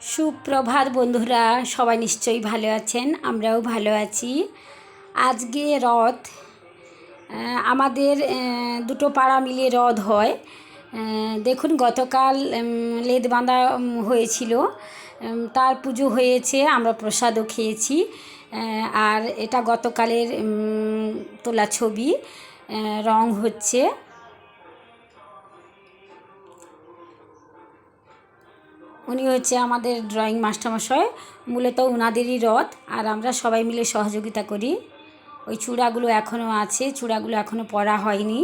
সুপ্রভাত বন্ধুরা, সবাই নিশ্চয়ই ভালো আছেন। আমরাও ভালো আছি। আজকে রথ, আমাদের দুটো পাড়া মিলিয়ে রথ হয়। দেখুন, গতকাল লেদ বাঁধা হয়েছিল, তার পুজো হয়েছে, আমরা প্রসাদও খেয়েছি। আর এটা গতকালের তোলা ছবি, রং হচ্ছে। উনি হচ্ছে আমাদের ড্রয়িং মাস্টারমশাই, মূলত ওনাদেরই রথ, আর আমরা সবাই মিলে সহযোগিতা করি। ওই চূড়াগুলো এখনও আছে, চূড়াগুলো এখনও পরা হয়নি।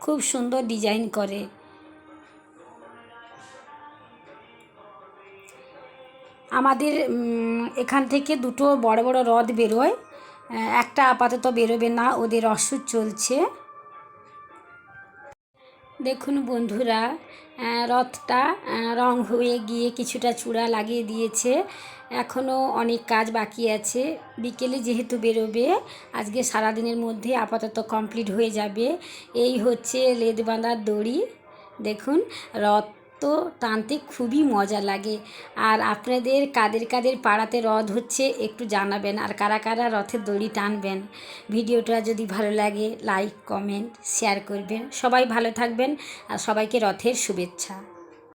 খুব সুন্দর ডিজাইন করে। আমাদের এখান থেকে দুটো বড় বড় রথ বেরোয়, একটা আপাতত বেরোবে না, ওদের অসুখ চলছে। দেখুন বন্ধুরা, রথটা রং হয়ে গিয়ে কিছুটা চূড়া লাগিয়ে দিয়েছে, এখনও অনেক কাজ বাকি আছে। বিকেলে যেহেতু বেরোবে, আজকে সারাদিনের মধ্যে আপাতত কমপ্লিট হয়ে যাবে। এই হচ্ছে লেদ বাঁধার দড়ি। দেখুন, রথ তো টানতে খুবই মজা লাগে। আর আপনাদের কাদের কাদের পাড়াতে রথ হচ্ছে একটু জানাবেন, আর কারা কারা রথের দড়ি টানবেন। ভিডিওটা যদি ভালো লাগে লাইক, কমেন্ট, শেয়ার করবেন। সবাই ভালো থাকবেন, আর সবাইকে রথের শুভেচ্ছা।